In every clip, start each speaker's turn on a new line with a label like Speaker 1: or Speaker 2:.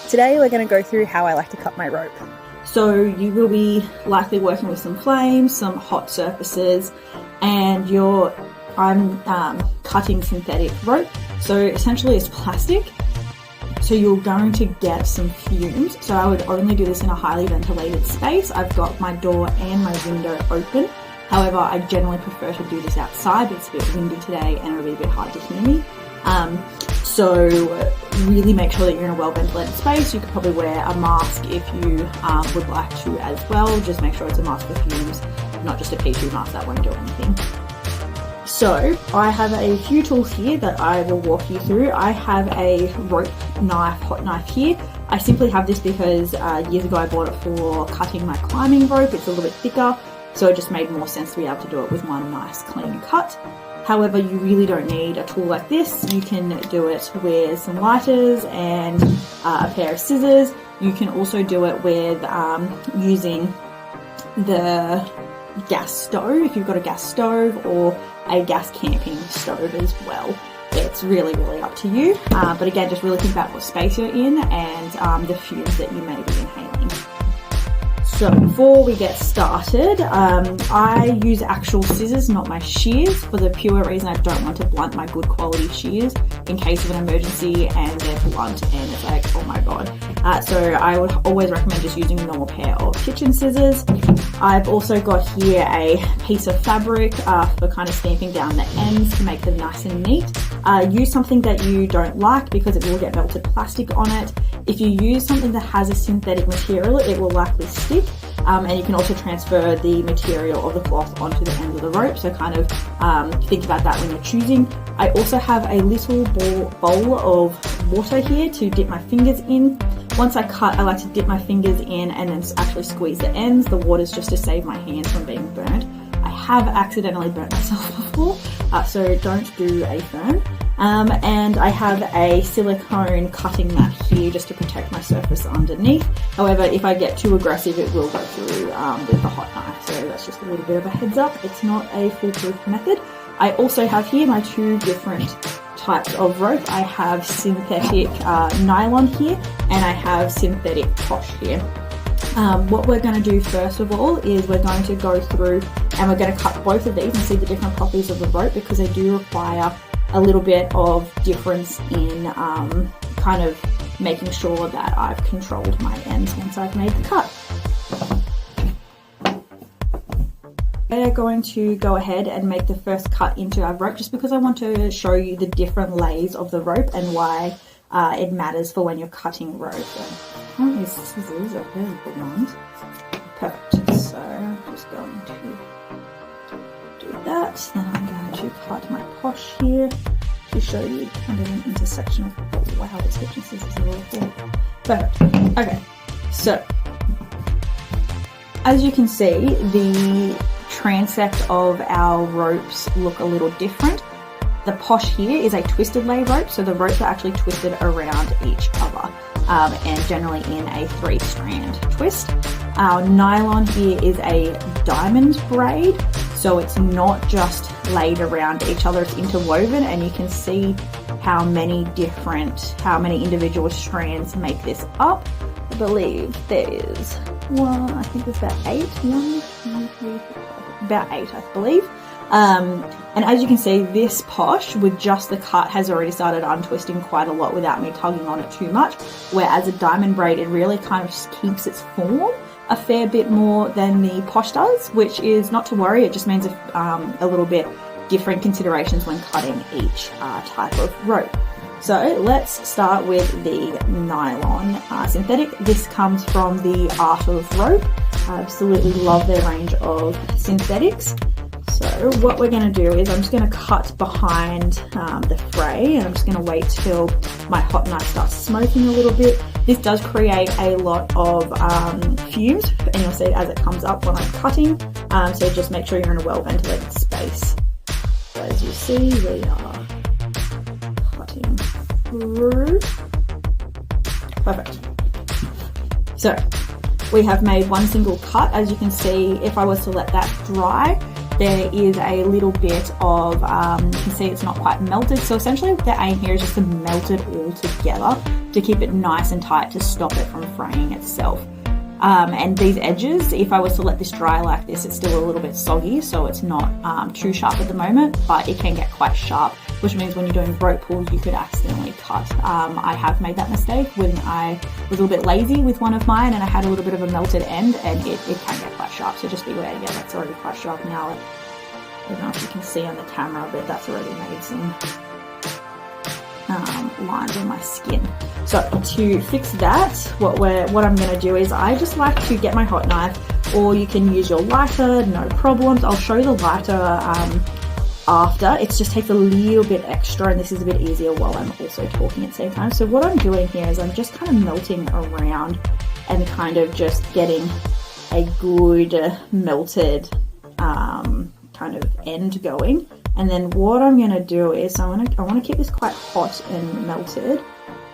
Speaker 1: Today we're going to go through how I like to cut my rope.
Speaker 2: So you will be likely working with some flames, some hot surfaces, and I'm cutting synthetic rope. So essentially it's plastic. So you're going to get some fumes. So I would only do this in a highly ventilated space. I've got my door and my window open. However, I generally prefer to do this outside. It's a bit windy today and it'll be a bit hard to hear me. So really make sure that you're in a well ventilated space. You could probably wear a mask if you would like to as well. Just make sure it's a mask for fumes, not just a P2 mask, that won't do anything. So I have a few tools here that I will walk you through. I have a rope knife, hot knife here. I simply have this because years ago I bought it for cutting my climbing rope. It's a little bit thicker, so it just made more sense to be able to do it with one nice clean cut. However, you really don't need a tool like this. You can do it with some lighters and a pair of scissors. You can also do it with using the gas stove, if you've got a gas stove, or a gas camping stove as well. It's really up to you. But again, just really think about what space you're in and the fumes that you may be inhaling. So before we get started, I use actual scissors, not my shears, for the pure reason I don't want to blunt my good quality shears in case of an emergency and they're blunt and it's like, oh my god. So I would always recommend just using a normal pair of kitchen scissors. I've also got here a piece of fabric for kind of stamping down the ends to make them nice and neat. Use something that you don't like because it will get melted plastic on it. If you use something that has a synthetic material, it will likely stick. And you can also transfer the material of the cloth onto the end of the rope, so kind of think about that when you're choosing. I also have a little bowl of water here to dip my fingers in. Once I cut, I like to dip my fingers in and then actually squeeze the ends. The water's just to save my hands from being burnt. I have accidentally burnt myself before, so don't do a Fern. And I have a silicone cutting mat here just to protect my surface underneath. However, if I get too aggressive, it will go through with the hot knife. So that's just a little bit of a heads up. It's not a foolproof method. I also have here my two different types of rope. I have synthetic nylon here and I have synthetic posh here. What we're going to do first of all is we're going to go through and we're going to cut both of these and see the different properties of the rope because they do require a little bit of difference in kind of making sure that I've controlled my ends once I've made the cut. We're going to go ahead and make the first cut into our rope just because I want to show you the different layers of the rope and why it matters for when you're cutting rope. And these scissors are really good ones. Perfect. So I'm just going to do that. Then I'm going to cut my posh here to show you kind of an intersection of, oh wow, this kitchen scissors are really cool. Perfect. Okay, so as you can see, the transept of our ropes look a little different. The posh here is a twisted lay rope, so the ropes are actually twisted around each other and generally in a 3-strand twist. Our nylon here is a diamond braid, so it's not just laid around each other, it's interwoven, and you can see how many individual strands make this up. I believe there is one, I think there's about 8, 1, 2, 3, 4, about 8 I believe. And as you can see, this posh with just the cut has already started untwisting quite a lot without me tugging on it too much, whereas a diamond braid, it really kind of just keeps its form a fair bit more than the posh does, which is not to worry, it just means a little bit different considerations when cutting each type of rope. So let's start with the nylon synthetic. This comes from the Art of Rope. I absolutely love their range of synthetics. So what we're going to do is I'm just going to cut behind the fray, and I'm just going to wait till my hot knife starts smoking a little bit. This does create a lot of fumes, and you'll see it as it comes up when I'm cutting. So just make sure you're in a well ventilated space. So as you see, we are cutting through. Perfect. So we have made one single cut. As you can see, if I was to let that dry, there is a little bit of, you can see it's not quite melted. So essentially the aim here is just to melt it all together to keep it nice and tight to stop it from fraying itself. And these edges, if I was to let this dry like this, it's still a little bit soggy, so it's not too sharp at the moment, but it can get quite sharp, which means when you're doing rope pulls, you could accidentally cut. I have made that mistake when I was a little bit lazy with one of mine and I had a little bit of a melted end, and it can get quite sharp, so just beware. Yeah, that's already quite sharp now. I don't know if you can see on the camera, but that's already made some lines on my skin. So to fix that, what I'm going to do is I just like to get my hot knife, or you can use your lighter, no problems. I'll show you the lighter after. It just takes a little bit extra, and this is a bit easier while I'm also talking at the same time. So what I'm doing here is I'm just kind of melting around and kind of just getting a good melted kind of end going. And then what I'm going to do is I want to keep this quite hot and melted,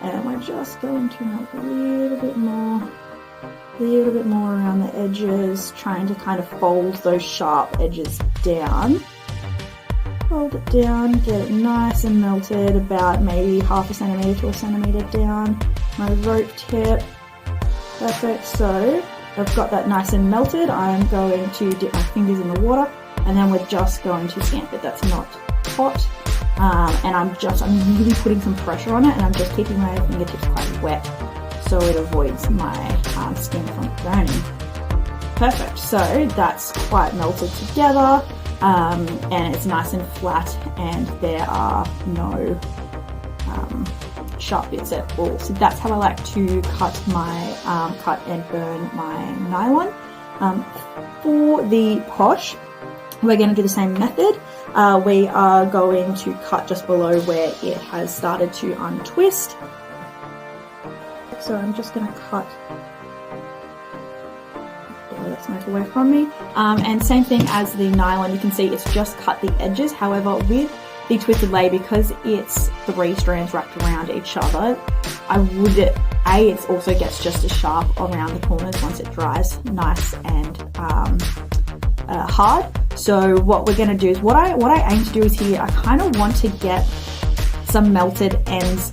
Speaker 2: and we're just going to melt a little bit more around the edges, trying to kind of fold those sharp edges down. Fold it down, get it nice and melted, about maybe 1/2 centimetre to 1 centimetre down my rope tip. Perfect. So I've got that nice and melted. I'm going to dip my fingers in the water, and then we're just going to stamp it. That's not hot, and I'm really putting some pressure on it, and I'm just keeping my fingertips quite wet so it avoids my skin from burning. Perfect. So that's quite melted together, and it's nice and flat, and there are no sharp bits at all. So that's how I like to cut and burn my nylon. For the posh, we're going to do the same method. We are going to cut just below where it has started to untwist. So I'm just going to cut that smoke away from me. And same thing as the nylon, you can see it's just cut the edges. However, with the twisted lay, because it's 3 strands wrapped around each other, it also gets just as sharp around the corners once it dries nice and hard. So what we're going to do is what I aim to do is here, I kind of want to get some melted ends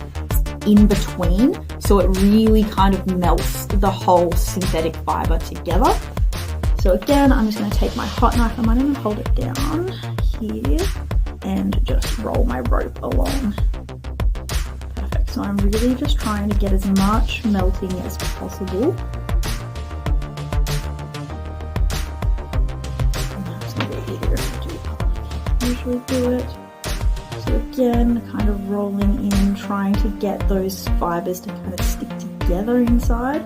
Speaker 2: in between, so it really kind of melts the whole synthetic fiber together. So again, I'm just going to take my hot knife, I'm going to hold it down here and just roll my rope along. Perfect. So I'm really just trying to get as much melting as possible. Usually do it. So again, kind of rolling in, trying to get those fibers to kind of stick together inside.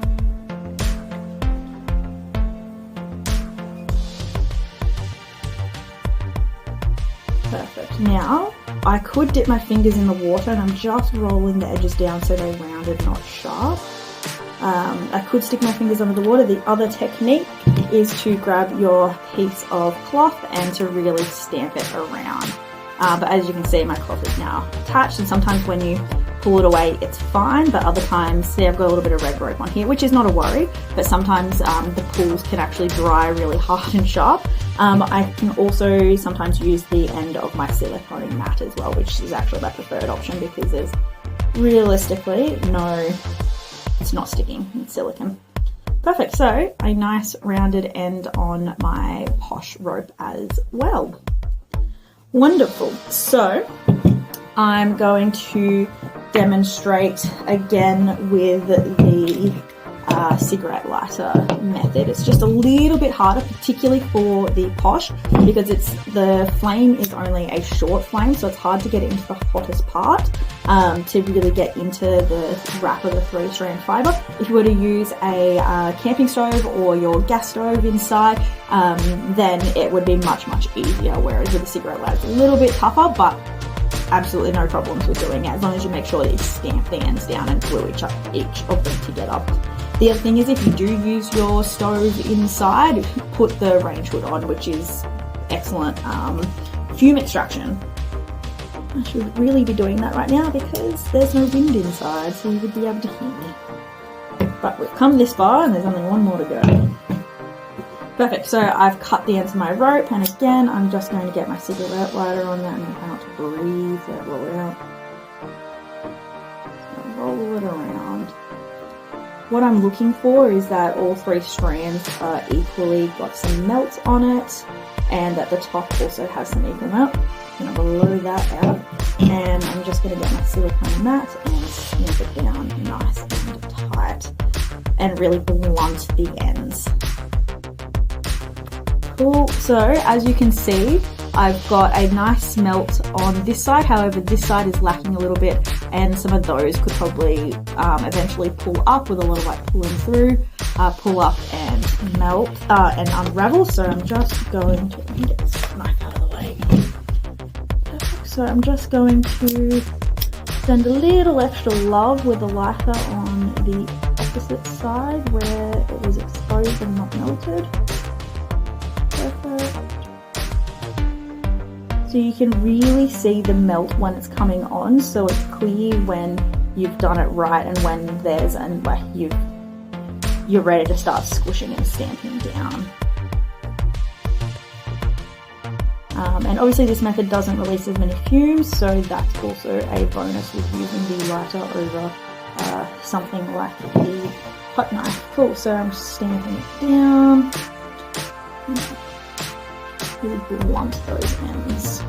Speaker 2: Perfect. Now, I could dip my fingers in the water, and I'm just rolling the edges down so they're rounded, not sharp. I could stick my fingers under the water. The other technique is to grab your piece of cloth and to really stamp it around. But as you can see, my cloth is now attached, and sometimes when you pull it away, it's fine, but other times, see, I've got a little bit of red rope on here, which is not a worry, but sometimes the pulls can actually dry really hard and sharp. I can also sometimes use the end of my silicone mat as well, which is actually my preferred option because there's realistically it's not sticking, it's silicone. Perfect, so a nice rounded end on my posh rope as well. Wonderful. So I'm going to demonstrate again with the cigarette lighter method. It's just a little bit harder, particularly for the posh, because the flame is only a short flame, so it's hard to get it into the hottest part to really get into the wrap of the 3-strand fiber. If you were to use a camping stove or your gas stove inside, then it would be much, much easier, whereas with a cigarette lighter it's a little bit tougher, but absolutely no problems with doing it, as long as you make sure that you stamp the ends down and glue each of them together. The other thing is, if you do use your stove inside, put the range hood on, which is excellent fume extraction. I should really be doing that right now because there's no wind inside, so you would be able to hear me. But we've come this far and there's only one more to go. Perfect, so I've cut the ends of my rope, and again, I'm just going to get my cigarette lighter on that and try not to breathe, let it roll out. So roll it around. What I'm looking for is that all 3 strands are equally got some melt on it, and that the top also has some equal melt. I'm going to blow that out, and I'm just going to get my silicone mat and snip it down nice and tight, and really blunt the ends. Cool, so as you can see, I've got a nice melt on this side, however this side is lacking a little bit, and some of those could probably eventually pull up with a lot of like pulling through, pull up and melt and unravel. So I'm just going to, let me get this knife out of the way. Perfect. So I'm just going to send a little extra love with the lighter on the opposite side where it was exposed and not melted. Perfect. So you can really see the melt when it's coming on, so it's clear when you've done it right and when there's and like you're ready to start squishing and stamping down. And obviously this method doesn't release as many fumes, so that's also a bonus with using the lighter over something like the hot knife. Cool, so I'm stamping it down. Really blunt those ends.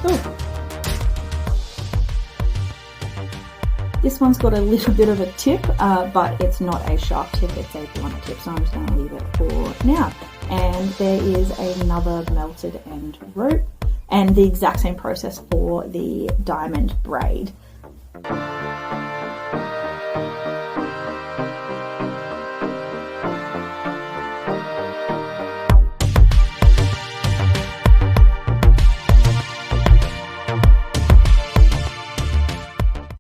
Speaker 2: Cool. This one's got a little bit of a tip, but it's not a sharp tip, it's a blunt tip, so I'm just going to leave it for now. And there is another melted end rope, and the exact same process for the diamond braid.